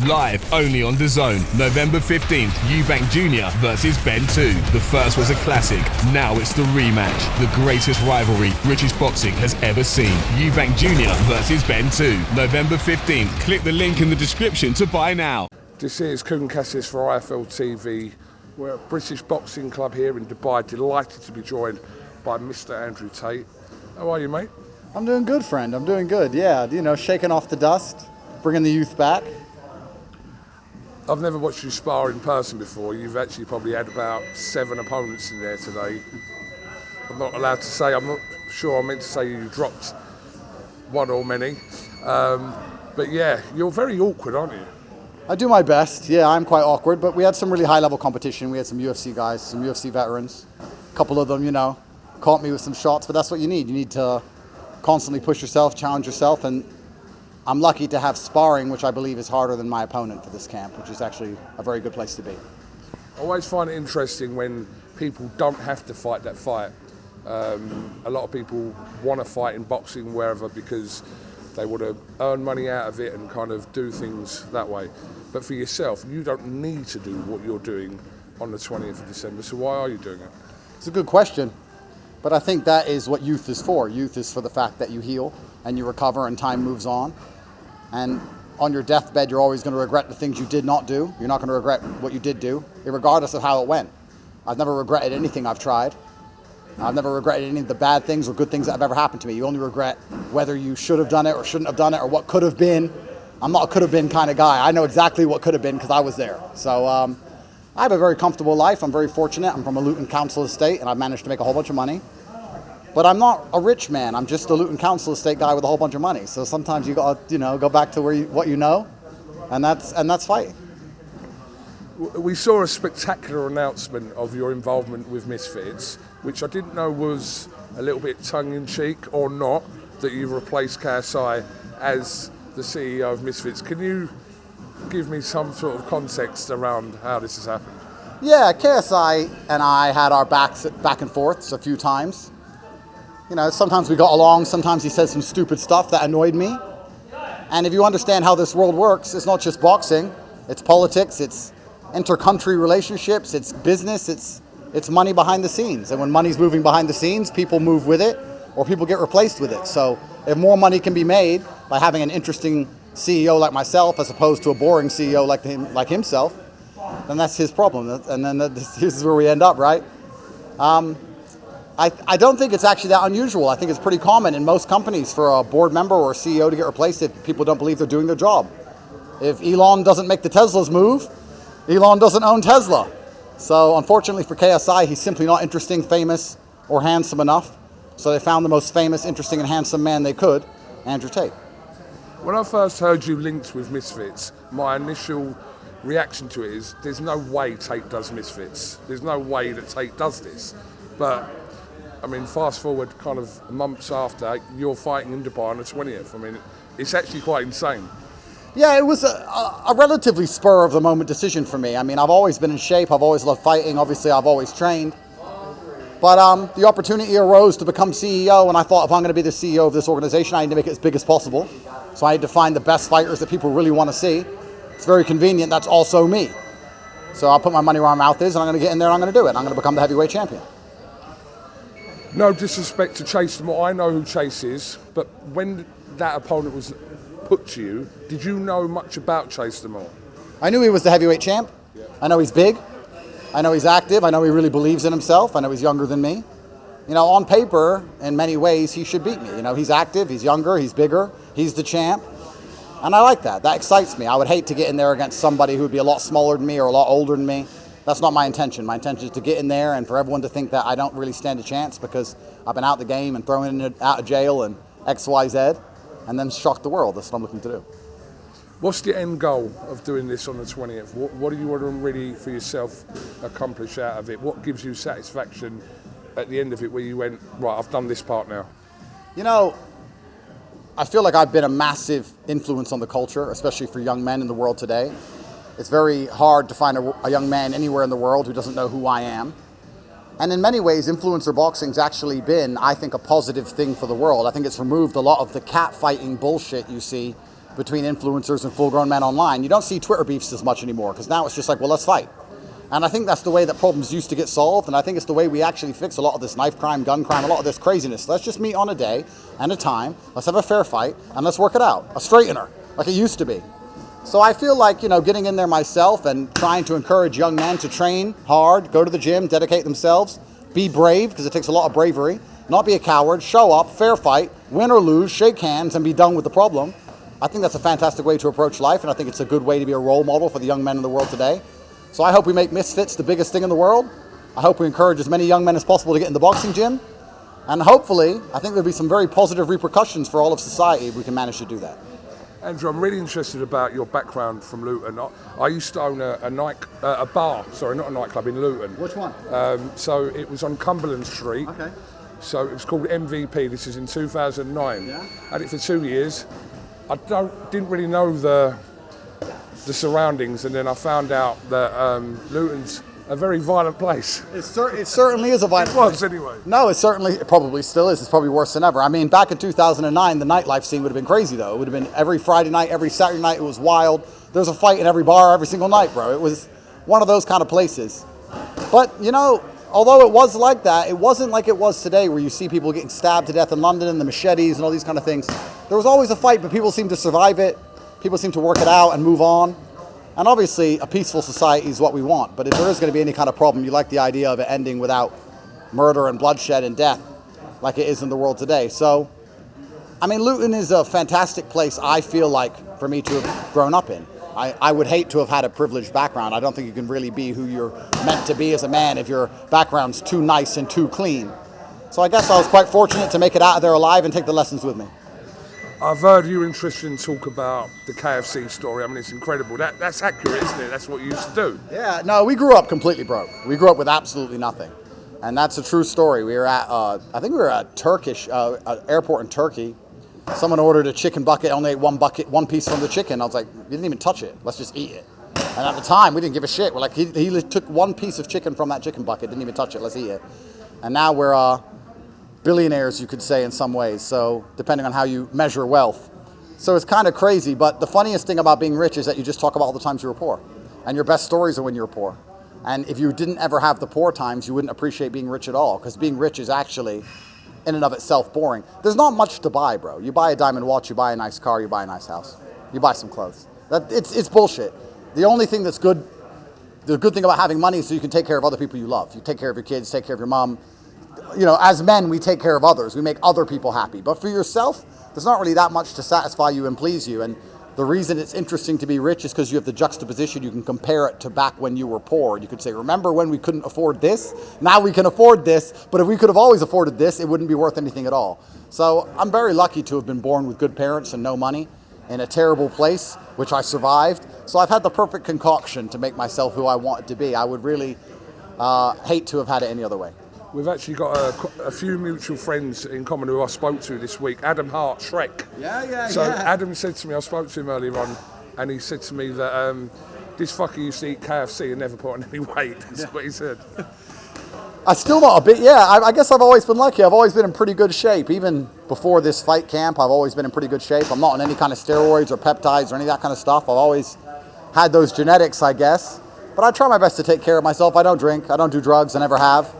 Live only on DAZN. November 15th, Eubank Jr versus Benn 2. The first was a classic. Now it's the rematch. The greatest rivalry British boxing has ever seen. Eubank Jr versus Benn 2. November 15th. Click the link in the description to buy now. This is Kugan Cassis for IFLTV. We're at British Boxing Club here in Dubai. Delighted to be joined by Mr. Andrew Tate. How are you, mate? I'm doing good, friend. I'm doing good. Yeah, you know, shaking off the dust, bringing the youth back. I've never watched you spar in person before. You've actually probably had about 7 opponents in there today. I'm not allowed to say, I'm not sure I meant to say you dropped one or many. But yeah, you're very awkward, aren't you? I do my best. Yeah, I'm quite awkward, but we had some really high-level competition. We had some UFC guys, some UFC veterans. A couple of them, you know, caught me with some shots, but that's what you need. You need to constantly push yourself, challenge yourself, and I'm lucky to have sparring, which I believe is harder than my opponent for this camp, which is actually a very good place to be. I always find it interesting when people don't have to fight that fight. A lot of people want to fight in boxing wherever because they want to earn money out of it and kind of do things that way. But for yourself, you don't need to do what you're doing on the 20th of December, so why are you doing it? It's a good question, but I think that is what youth is for. Youth is for the fact that you heal and you recover and time moves on. And on your deathbed, you're always going to regret the things you did not do. You're not going to regret what you did do, regardless of how it went. I've never regretted anything I've tried. I've never regretted any of the bad things or good things that have ever happened to me. You only regret whether you should have done it or shouldn't have done it or what could have been. I'm not a could have been kind of guy. I know exactly what could have been because I was there. So I have a very comfortable life. I'm very fortunate. I'm from a Luton Council estate and I've managed to make a whole bunch of money. But I'm not a rich man. I'm just a Luton Council estate guy with a whole bunch of money. So sometimes you got to, go back to what you know, and that's fighting. We saw a spectacular announcement of your involvement with Misfits, which I didn't know was a little bit tongue-in-cheek or not, that you've replaced KSI as the CEO of Misfits. Can you give me some sort of context around how this has happened? Yeah, KSI and I had our back and forths a few times. Sometimes we got along, sometimes he said some stupid stuff that annoyed me. And if you understand how this world works, it's not just boxing, it's politics, it's inter-country relationships, it's business, it's money behind the scenes. And when money's moving behind the scenes, people move with it or people get replaced with it. So if more money can be made by having an interesting CEO like myself as opposed to a boring CEO like himself, then that's his problem. And then this is where we end up, right? I don't think it's actually that unusual. I think it's pretty common in most companies for a board member or a CEO to get replaced if people don't believe they're doing their job. If Elon doesn't make the Teslas move, Elon doesn't own Tesla. So unfortunately for KSI, he's simply not interesting, famous, or handsome enough. So they found the most famous, interesting, and handsome man they could, Andrew Tate. When I first heard you linked with Misfits, my initial reaction to it is, there's no way Tate does Misfits. There's no way that Tate does this. But I mean, fast forward kind of months after, you're fighting in Dubai on the 20th. I mean, it's actually quite insane. Yeah, it was a relatively spur-of-the-moment decision for me. I mean, I've always been in shape. I've always loved fighting. Obviously, I've always trained. But the opportunity arose to become CEO, and I thought if I'm going to be the CEO of this organization, I need to make it as big as possible. So I had to find the best fighters that people really want to see. It's very convenient. That's also me. So I'll put my money where my mouth is, and I'm going to get in there and I'm going to do it. I'm going to become the heavyweight champion. No disrespect to Chase Lamore, I know who Chase is, but when that opponent was put to you, did you know much about Chase Lamore? I knew he was the heavyweight champ. Yeah. I know he's big. I know he's active. I know he really believes in himself. I know he's younger than me. On paper, in many ways, he should beat me. He's active, he's younger, he's bigger, he's the champ. And I like that. That excites me. I would hate to get in there against somebody who would be a lot smaller than me or a lot older than me. That's not my intention. My intention is to get in there and for everyone to think that I don't really stand a chance because I've been out the game and thrown out of jail and X, Y, Z, and then shock the world. That's what I'm looking to do. What's the end goal of doing this on the 20th? What do you want to really, for yourself, accomplish out of it? What gives you satisfaction at the end of it where you went, right, I've done this part now? I feel like I've been a massive influence on the culture, especially for young men in the world today. It's very hard to find a young man anywhere in the world who doesn't know who I am. And in many ways, influencer boxing's actually been, I think, a positive thing for the world. I think it's removed a lot of the cat-fighting bullshit you see between influencers and full-grown men online. You don't see Twitter beefs as much anymore because now it's just like, well, let's fight. And I think that's the way that problems used to get solved, and I think it's the way we actually fix a lot of this knife crime, gun crime, a lot of this craziness. Let's just meet on a day and a time, let's have a fair fight, and let's work it out. A straightener, like it used to be. So I feel like, you know, getting in there myself and trying to encourage young men to train hard, go to the gym, dedicate themselves, be brave, because it takes a lot of bravery, not be a coward, show up, fair fight, win or lose, shake hands, and be done with the problem. I think that's a fantastic way to approach life, and I think it's a good way to be a role model for the young men in the world today. So I hope we make Misfits the biggest thing in the world. I hope we encourage as many young men as possible to get in the boxing gym. And hopefully, I think there'll be some very positive repercussions for all of society if we can manage to do that. Andrew, I'm really interested about your background from Luton. I used to own a bar, sorry, not a nightclub, in Luton. Which one? So it was on Cumberland Street. Okay. So it was called MVP. This is in 2009. Yeah. Had it for 2 years. I didn't really know the surroundings, and then I found out that Luton's a very violent place. It certainly is a violent place. It was anyway. No, it probably still is. It's probably worse than ever. I mean, back in 2009, the nightlife scene would have been crazy, though. It would have been every Friday night, every Saturday night. It was wild. There was a fight in every bar every single night, bro. It was one of those kind of places. But, you know, although it was like that, it wasn't like it was today where you see people getting stabbed to death in London and the machetes and all these kind of things. There was always a fight, but people seemed to survive it. People seem to work it out and move on. And obviously, a peaceful society is what we want. But if there is going to be any kind of problem, you like the idea of it ending without murder and bloodshed and death like it is in the world today. So, I mean, Luton is a fantastic place, I feel like, for me to have grown up in. I would hate to have had a privileged background. I don't think you can really be who you're meant to be as a man if your background's too nice and too clean. So I guess I was quite fortunate to make it out of there alive and take the lessons with me. I've heard you interested in talk about the KFC story. I mean, it's incredible. That's accurate, isn't it? That's what you used to do. Yeah, no, we grew up completely broke. We grew up with absolutely nothing. And that's a true story. We were at, I think we were at Turkish, airport in Turkey. Someone ordered a chicken bucket, only ate one piece from the chicken. I was like, you didn't even touch it. Let's just eat it. And at the time, we didn't give a shit. We're like, he took one piece of chicken from that chicken bucket, didn't even touch it. Let's eat it. And now we're billionaires, you could say, in some ways. So depending on how you measure wealth. So it's kind of crazy. But the funniest thing about being rich is that you just talk about all the times you were poor. And your best stories are when you were poor. And if you didn't ever have the poor times, you wouldn't appreciate being rich at all. Because being rich is actually, in and of itself, boring. There's not much to buy, bro. You buy a diamond watch, you buy a nice car, you buy a nice house. You buy some clothes. It's bullshit. The only thing that's good, the good thing about having money is so you can take care of other people you love. You take care of your kids, take care of your mom. You know, as men, we take care of others. We make other people happy. But for yourself, there's not really that much to satisfy you and please you. And the reason it's interesting to be rich is because you have the juxtaposition. You can compare it to back when you were poor. You could say, remember when we couldn't afford this? Now we can afford this. But if we could have always afforded this, it wouldn't be worth anything at all. So I'm very lucky to have been born with good parents and no money in a terrible place, which I survived. So I've had the perfect concoction to make myself who I wanted to be. I would really hate to have had it any other way. We've actually got a few mutual friends in common who I spoke to this week. Adam Hart, Shrek. So Adam said to me, I spoke to him earlier on, and he said to me that this fucker used to eat KFC and never put on any weight. That's what he said. I still not a bit, yeah. I guess I've always been lucky. I've always been in pretty good shape. Even before this fight camp, I've always been in pretty good shape. I'm not on any kind of steroids or peptides or any of that kind of stuff. I've always had those genetics, I guess. But I try my best to take care of myself. I don't drink. I don't do drugs. I never have.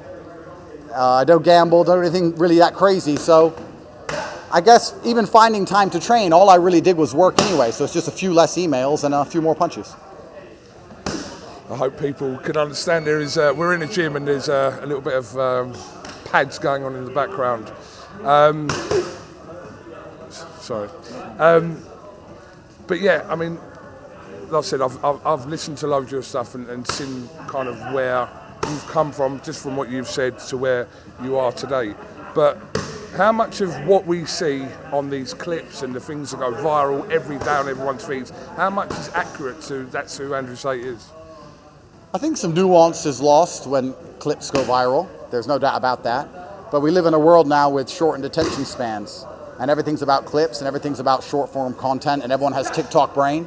I don't gamble, don't do anything really that crazy. So I guess even finding time to train, all I really did was work anyway. So it's just a few less emails and a few more punches. I hope people can understand there is, we're in a gym and there's a little bit of pads going on in the background. Sorry. But yeah, I mean, like I said, I've listened to loads of your stuff and seen kind of where you've come from, just from what you've said to where you are today. But how much of what we see on these clips and the things that go viral every day on everyone's feeds, how much is accurate to that's who Andrew Tate is? I think some nuance is lost when clips go viral. There's no doubt about that. But we live in a world now with shortened attention spans. And everything's about clips and everything's about short form content and everyone has TikTok brain.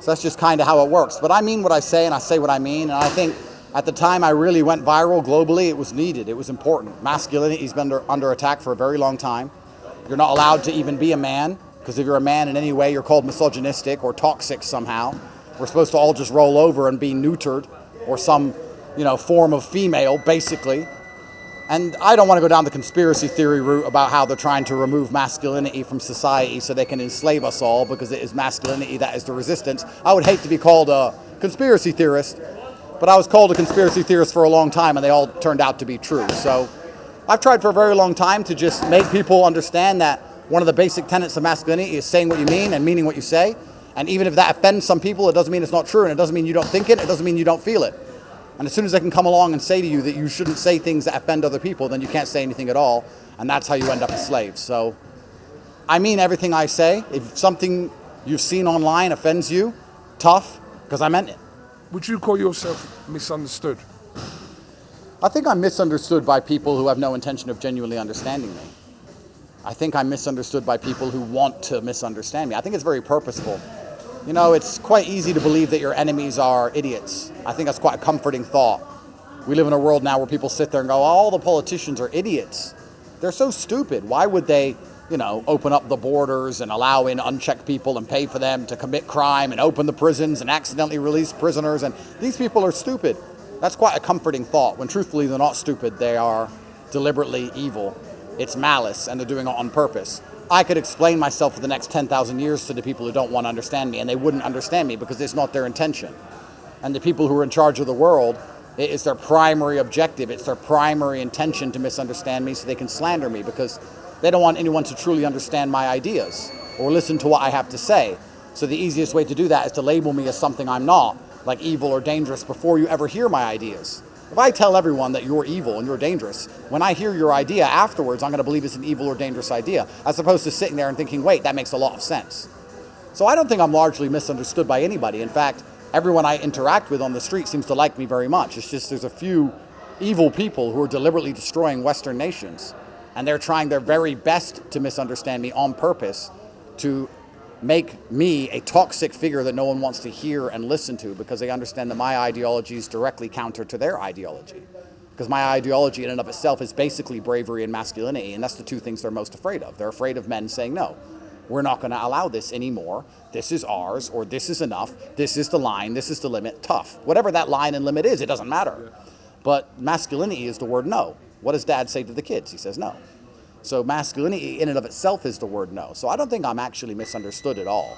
So that's just kind of how it works. But I mean what I say and I say what I mean. And I think at the time I really went viral globally, it was needed, it was important. Masculinity's been under attack for a very long time. You're not allowed to even be a man Because if you're a man in any way, you're called misogynistic or toxic somehow. We're supposed to all just roll over and be neutered or some, form of female, basically. And I don't want to go down the conspiracy theory route about how they're trying to remove masculinity from society so they can enslave us all because it is masculinity that is the resistance. I would hate to be called a conspiracy theorist, but I was called a conspiracy theorist for a long time and they all turned out to be true. So I've tried for a very long time to just make people understand that one of the basic tenets of masculinity is saying what you mean and meaning what you say. And even if that offends some people, it doesn't mean it's not true, and it doesn't mean you don't think it, it doesn't mean you don't feel it. And as soon as they can come along and say to you that you shouldn't say things that offend other people, then you can't say anything at all, and that's how you end up a slave. So I mean everything I say. If something you've seen online offends you, tough, because I meant it. Would you call yourself misunderstood? I think I'm misunderstood by people who have no intention of genuinely understanding me. I think I'm misunderstood by people who want to misunderstand me. I think it's very purposeful. It's quite easy to believe that your enemies are idiots. I think that's quite a comforting thought. We live in a world now where people sit there and go, all the politicians are idiots. They're so stupid. Why would they, open up the borders and allow in unchecked people and pay for them to commit crime and open the prisons and accidentally release prisoners? And these people are stupid. That's quite a comforting thought, when truthfully they're not stupid. They are deliberately evil. It's malice, and they're doing it on purpose. I could explain myself for the next 10,000 years to the people who don't want to understand me, and they wouldn't understand me because it's not their intention. And the people who are in charge of the world, it is their primary objective, it's their primary intention to misunderstand me so they can slander me, because they don't want anyone to truly understand my ideas or listen to what I have to say. So the easiest way to do that is to label me as something I'm not, like evil or dangerous, before you ever hear my ideas. If I tell everyone that you're evil and you're dangerous, when I hear your idea afterwards, I'm going to believe it's an evil or dangerous idea, as opposed to sitting there and thinking, wait, that makes a lot of sense. So I don't think I'm largely misunderstood by anybody. In fact, everyone I interact with on the street seems to like me very much. It's just there's a few evil people who are deliberately destroying Western nations, and they're trying their very best to misunderstand me on purpose to make me a toxic figure that no one wants to hear and listen to, because they understand that my ideology is directly counter to their ideology. Because my ideology in and of itself is basically bravery and masculinity, and that's the two things they're most afraid of. They're afraid of men saying, no, we're not going to allow this anymore. This is ours, or this is enough. This is the line. This is the limit. Tough. Whatever that line and limit is, it doesn't matter. But masculinity is the word no. What does dad say to the kids? He says no. So masculinity in and of itself is the word no. So I don't think I'm actually misunderstood at all.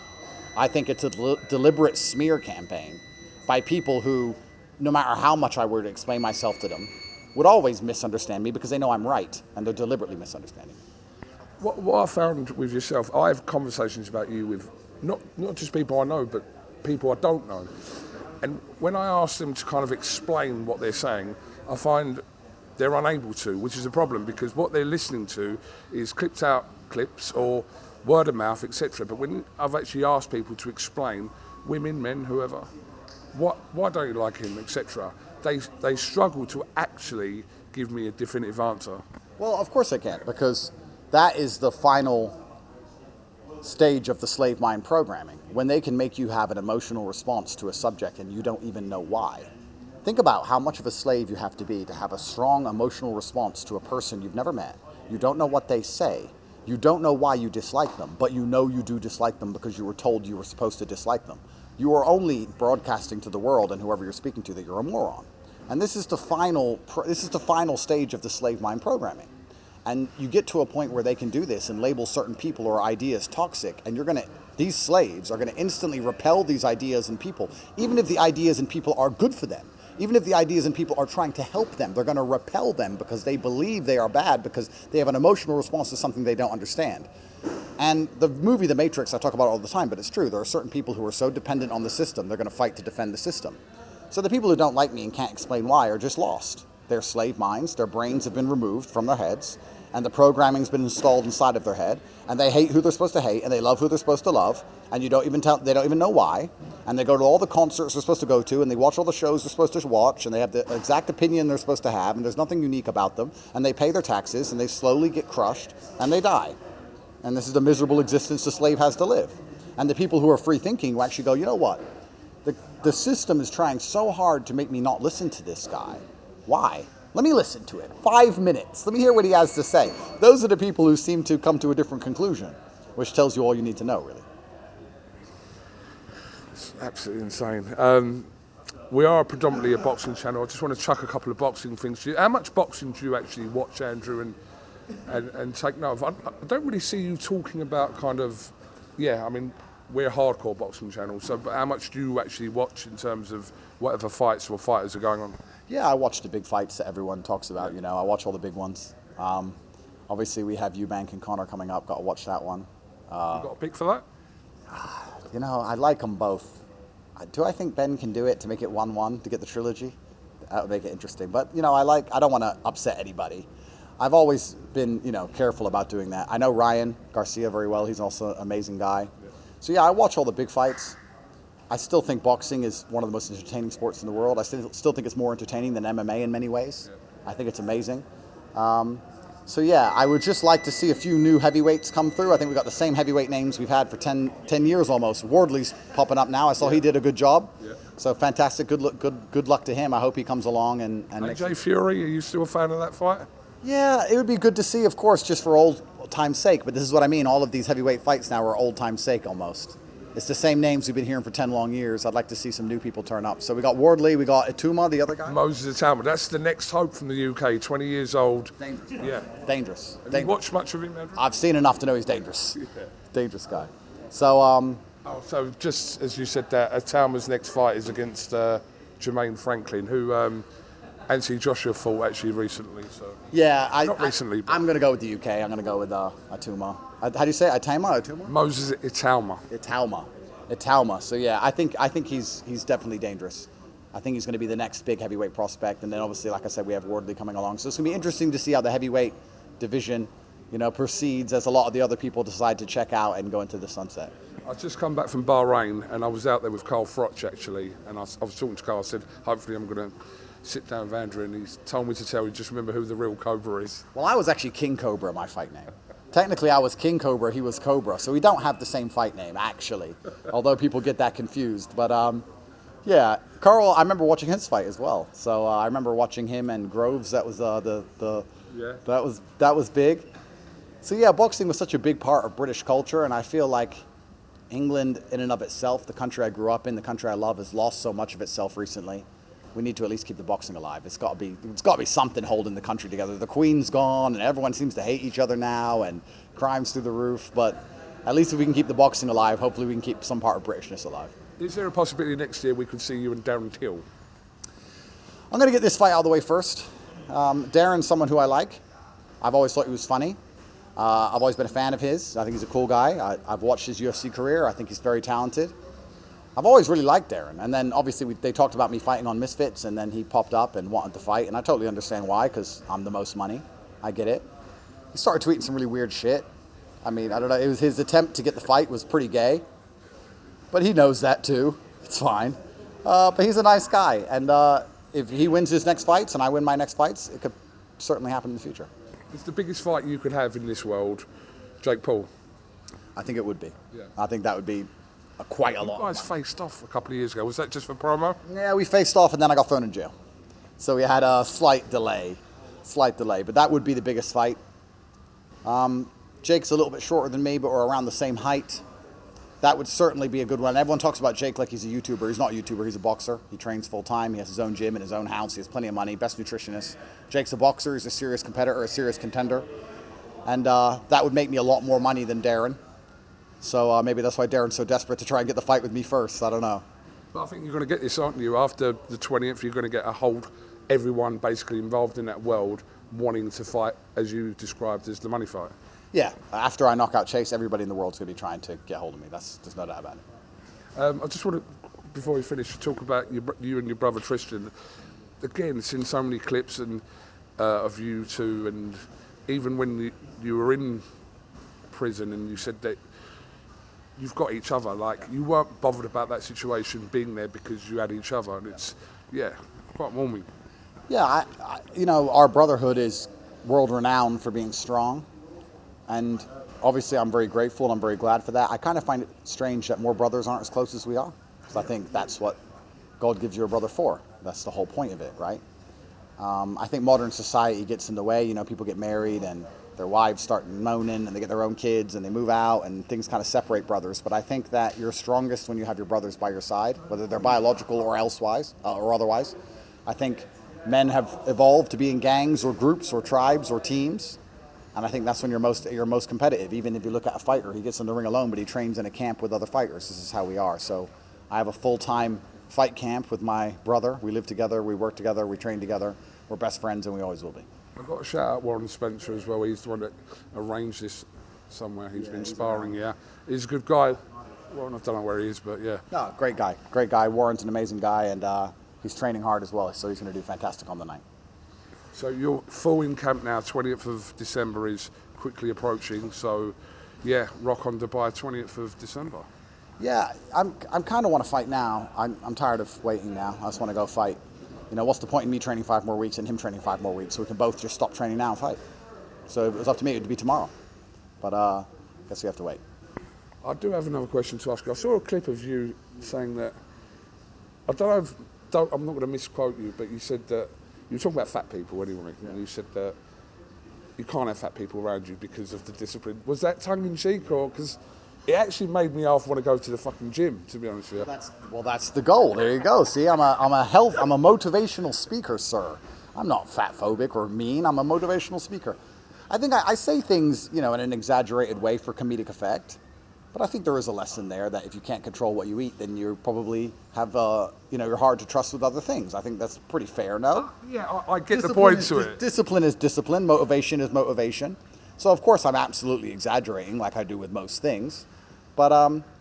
I think it's a deliberate smear campaign by people who, no matter how much I were to explain myself to them, would always misunderstand me because they know I'm right, and they're deliberately misunderstanding me. What I found with yourself, I have conversations about you with not just people I know, but people I don't know. And when I ask them to kind of explain what they're saying, I find they're unable to, which is a problem, because what they're listening to is clipped out clips or word of mouth, etc. But when I've actually asked people to explain, women, men, whoever, why don't you like him, etc., they struggle to actually give me a definitive answer. Well, of course they can't, because that is the final stage of the slave mind programming, when they can make you have an emotional response to a subject and you don't even know why. Think about how much of a slave you have to have a strong emotional response to a person you've never met. You don't know what they say. You don't know why you dislike them, but you know you do dislike them because you were told you were supposed to dislike them. You are only broadcasting to the world and whoever you're speaking to that you're a moron. And this is the final stage of the slave mind programming. And you get to a point where they can do this and label certain people or ideas toxic, and these slaves are going to instantly repel these ideas and people, even if the ideas and people are good for them. Even if the ideas and people are trying to help them, they're going to repel them because they believe they are bad, because they have an emotional response to something they don't understand. And the movie The Matrix, I talk about it all the time, but it's true. There are certain people who are so dependent on the system, they're going to fight to defend the system. So the people who don't like me and can't explain why are just lost. They're slave minds, their brains have been removed from their heads, and the programming's been installed inside of their head, and they hate who they're supposed to hate, and they love who they're supposed to love, and they don't even know why, and they go to all the concerts they're supposed to go to, and they watch all the shows they're supposed to watch, and they have the exact opinion they're supposed to have, and there's nothing unique about them, and they pay their taxes, and they slowly get crushed, and they die. And this is the miserable existence the slave has to live. And the people who are free-thinking will actually go, you know what? The system is trying so hard to make me not listen to this guy. Why? Let me listen to it. 5 minutes. Let me hear what he has to say. Those are the people who seem to come to a different conclusion. which tells you all you need to know, really. It's absolutely insane. We are predominantly a boxing channel. I just want to chuck a couple of boxing things to you. How much boxing do you actually watch, Andrew, and take note of? I don't really see you talking about kind of, I mean, we're a hardcore boxing channel, so but how much do you actually watch in terms of whatever fights or fighters are going on? Yeah, I watch the big fights that everyone talks about, I watch all the big ones. Obviously, we have Eubank and Conor coming up. Got to watch that one. You got a pick for that? I like them both. Do I think Ben can do it to make it 1-1 to get the trilogy? That would make it interesting. But, I don't want to upset anybody. I've always been, careful about doing that. I know Ryan Garcia very well. He's also an amazing guy. Yeah. So, I watch all the big fights. I still think boxing is one of the most entertaining sports in the world. I still think it's more entertaining than MMA in many ways. Yeah. I think it's amazing. I would just like to see a few new heavyweights come through. I think we've got the same heavyweight names we've had for 10 years almost. Wardley's popping up now. I saw he did a good job. Yeah. So fantastic. Good luck to him. I hope he comes along. And AJ Fury, are you still a fan of that fight? Yeah, it would be good to see, of course, just for old time's sake. But this is what I mean. All of these heavyweight fights now are old time's sake almost. It's the same names we've been hearing for 10 long years. I'd like to see some new people turn up. So we got Wardley, we got Ituma, the other guy. Moses Ituma. That's the next hope from the UK, 20 years old. Dangerous. Yeah. Dangerous. Have you watched much of him, Andrew? I've seen enough to know he's dangerous. Yeah. Dangerous guy. So, so just as you said that, Ituma's next fight is against Jermaine Franklin, who Anthony Joshua fought actually recently. So not recently. But I'm going to go with the UK. I'm going to go with Ituma. How do you say it? Ituma? Moses Ituma. Ituma. So I think he's definitely dangerous. I think he's going to be the next big heavyweight prospect. And then obviously, like I said, we have Wardley coming along. So it's going to be interesting to see how the heavyweight division, proceeds as a lot of the other people decide to check out and go into the sunset. I've just come back from Bahrain and I was out there with Carl Froch actually. And I was talking to Carl. I said, hopefully I'm going to sit down with Andrew, and he's told me to tell you, just remember who the real Cobra is. Well, I was actually King Cobra, my fight name. Technically, I was King Cobra, he was Cobra, so we don't have the same fight name, actually, although people get that confused. But, Carl, I remember watching his fight as well. So I remember watching him and Groves. That was that was big. So, boxing was such a big part of British culture, and I feel like England, in and of itself, the country I grew up in, the country I love, has lost so much of itself recently. We need to at least keep the boxing alive. It's got to be something holding the country together. The Queen's gone, and everyone seems to hate each other now, and crime's through the roof. But at least if we can keep the boxing alive, hopefully we can keep some part of Britishness alive. Is there a possibility next year we could see you and Darren Till? I'm going to get this fight out of the way first. Darren's someone who I like. I've always thought he was funny. I've always been a fan of his. I think he's a cool guy. I've watched his UFC career. I think he's very talented. I've always really liked Darren, and then obviously they talked about me fighting on Misfits, and then he popped up and wanted to fight, and I totally understand why, because I'm the most money. I get it. He started tweeting some really weird shit. I mean, I don't know, his attempt to get the fight was pretty gay, but he knows that too. It's fine. But he's a nice guy, and if he wins his next fights and I win my next fights, it could certainly happen in the future. It's the biggest fight you could have in this world, Jake Paul. I think it would be. Yeah. I think that would be quite a lot. You guys faced off a couple of years ago. Was that just for promo? Yeah, we faced off and then I got thrown in jail. So we had a slight delay. But that would be the biggest fight. Jake's a little bit shorter than me, but we're around the same height. That would certainly be a good one. Everyone talks about Jake like he's a YouTuber. He's not a YouTuber, he's a boxer. He trains full time. He has his own gym in his own house. He has plenty of money, best nutritionist. Jake's a boxer. He's a serious competitor, a serious contender. And that would make me a lot more money than Darren. So maybe that's why Darren's so desperate to try and get the fight with me first. I don't know. But I think you're going to get this, aren't you? After the 20th, you're going to get everyone basically involved in that world wanting to fight, as you described, as the money fight. Yeah. After I knock out Chase, everybody in the world's going to be trying to get hold of me. There's no doubt about it. I just want to, before we finish, talk about you and your brother Tristan. Again, seen so many clips of you two, and even when you were in prison and you said that you've got each other, like you weren't bothered about that situation being there because you had each other, and it's quite warming. Yeah, our brotherhood is world renowned for being strong, and obviously I'm very grateful and I'm very glad for that. I kind of find it strange that more brothers aren't as close as we are, because I think that's what God gives you a brother for. That's the whole point of it, right? I think modern society gets in the way. People get married and their wives start moaning and they get their own kids and they move out and things kind of separate brothers. But I think that you're strongest when you have your brothers by your side, whether they're biological or elsewise or otherwise. I think men have evolved to be in gangs or groups or tribes or teams. And I think that's when you're most competitive. Even if you look at a fighter, he gets in the ring alone, but he trains in a camp with other fighters. This is how we are. So I have a full-time fight camp with my brother. We live together, we work together, we train together. We're best friends, and we always will be. I've got to shout out Warren Spencer as well. He's the one that arranged this somewhere. He's been sparring, He's a good guy. Warren, I don't know where he is, but yeah. No, great guy. Great guy. Warren's an amazing guy, and he's training hard as well, so he's going to do fantastic on the night. So you're full in camp now. 20th of December is quickly approaching. So, yeah, rock on Dubai 20th of December. Yeah, I'm kind of want to fight now. I'm tired of waiting now. I just want to go fight. You know, what's the point in me training 5 more weeks and him training 5 more weeks? So we can both just stop training now and fight. So if it was up to me, it would be tomorrow. But I guess we have to wait. I do have another question to ask you. I saw a clip of you saying that, I don't know, I'm not going to misquote you, but you said that, you were talking about fat people anyway, and you said that you can't have fat people around you because of the discipline. Was that tongue-in-cheek, or because it actually made me half want to go to the fucking gym, to be honest with you. That's the goal. There you go. See, I'm a motivational speaker, sir. I'm not fat phobic or mean. I'm a motivational speaker. I think I say things, in an exaggerated way for comedic effect, but I think there is a lesson there that if you can't control what you eat, then you probably have, you're hard to trust with other things. I think that's pretty fair, no? Yeah, I get the point to it. Discipline is discipline. Motivation is motivation. So, of course, I'm absolutely exaggerating like I do with most things. But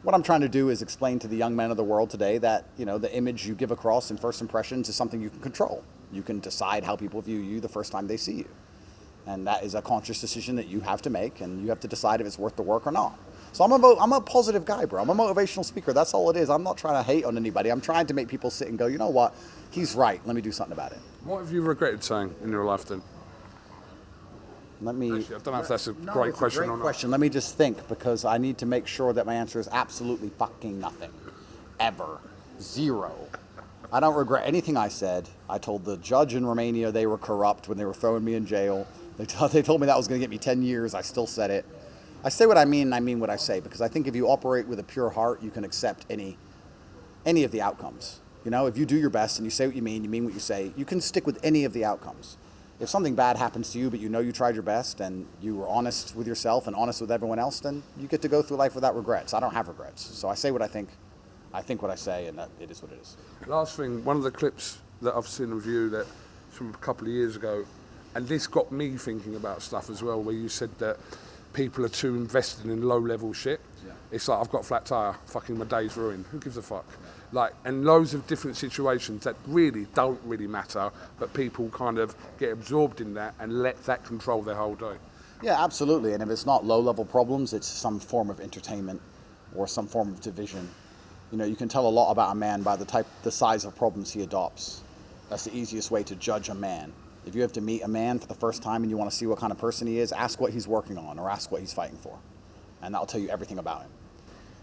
what I'm trying to do is explain to the young men of the world today that, the image you give across in first impressions is something you can control. You can decide how people view you the first time they see you. And that is a conscious decision that you have to make, and you have to decide if it's worth the work or not. So I'm a positive guy, bro. I'm a motivational speaker. That's all it is. I'm not trying to hate on anybody. I'm trying to make people sit and go, you know what? He's right. Let me do something about it. What have you regretted saying in your life then? Actually, I don't know if that's a great question or not. Let me just think, because I need to make sure that my answer is absolutely fucking nothing. Ever. Zero. I don't regret anything I said. I told the judge in Romania they were corrupt when they were throwing me in jail. They told me that was going to get me 10 years. I still said it. I say what I mean, and I mean what I say, because I think if you operate with a pure heart, you can accept any of the outcomes. If you do your best and you say what you mean what you say, you can stick with any of the outcomes. If something bad happens to you, but you tried your best and you were honest with yourself and honest with everyone else, then you get to go through life without regrets. I don't have regrets. So I say what I think what I say, and that it is what it is. Last thing, one of the clips that I've seen of you that's from a couple of years ago, and this got me thinking about stuff as well, where you said that people are too invested in low-level shit. Yeah. It's like, I've got a flat tyre, fucking my day's ruined. Who gives a fuck? Yeah. And loads of different situations that really don't really matter, but people kind of get absorbed in that and let that control their whole day. Yeah, absolutely. And if it's not low-level problems, it's some form of entertainment or some form of division. You can tell a lot about a man by the size of problems he adopts. That's the easiest way to judge a man. If you have to meet a man for the first time and you want to see what kind of person he is, ask what he's working on or ask what he's fighting for. And that'll tell you everything about him.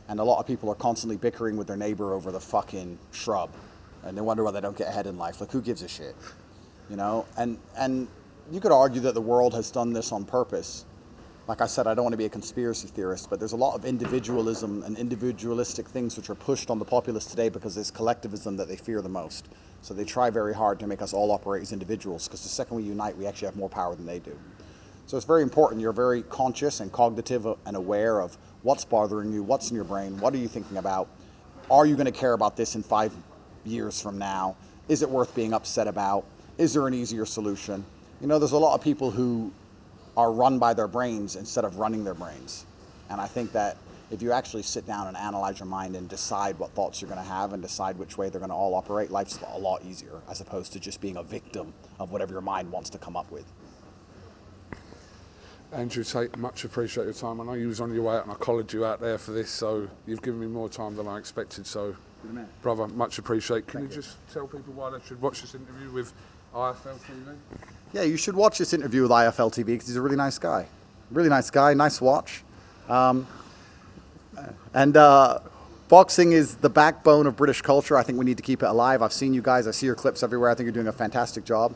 And a lot of people are constantly bickering with their neighbor over the fucking shrub. And they wonder why they don't get ahead in life. Like, who gives a shit? And you could argue that the world has done this on purpose. Like I said, I don't want to be a conspiracy theorist, but there's a lot of individualism and individualistic things which are pushed on the populace today because it's collectivism that they fear the most. So they try very hard to make us all operate as individuals, because the second we unite, we actually have more power than they do. So it's very important you're very conscious and cognitive and aware of what's bothering you, what's in your brain, what are you thinking about, are you going to care about this in 5 years from now, is it worth being upset about, is there an easier solution? There's a lot of people who are run by their brains instead of running their brains. And I think that if you actually sit down and analyze your mind and decide what thoughts you're going to have and decide which way they're going to all operate, life's a lot easier, as opposed to just being a victim of whatever your mind wants to come up with. Andrew Tate, much appreciate your time. I know you was on your way out and I collared you out there for this, so you've given me more time than I expected. So, brother, much appreciate. Can you just tell people why they should watch this interview with IFLTV? Yeah, you should watch this interview with IFLTV because he's a really nice guy. Really nice guy, nice watch. Boxing is the backbone of British culture. I think we need to keep it alive. I've seen you guys. I see your clips everywhere. I think you're doing a fantastic job.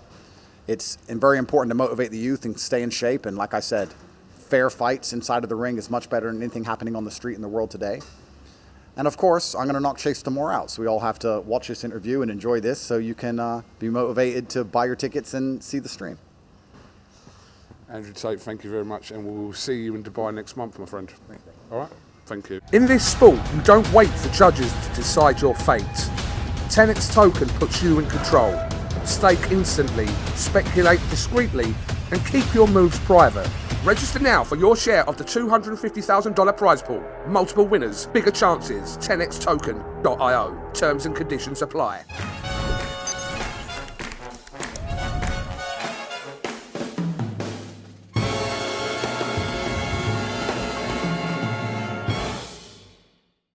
It's very important to motivate the youth and stay in shape. And like I said, fair fights inside of the ring is much better than anything happening on the street in the world today. And of course, I'm going to knock Chase Tamore out. So we all have to watch this interview and enjoy this so you can be motivated to buy your tickets and see the stream. Andrew Tate, thank you very much, and we'll see you in Dubai next month, my friend. All right? Thank you. In this sport, you don't wait for judges to decide your fate. Tenex token puts you in control. Stake instantly, speculate discreetly, and keep your moves private. Register now for your share of the $250,000 prize pool. Multiple winners, bigger chances. TenexToken.io. Terms and conditions apply.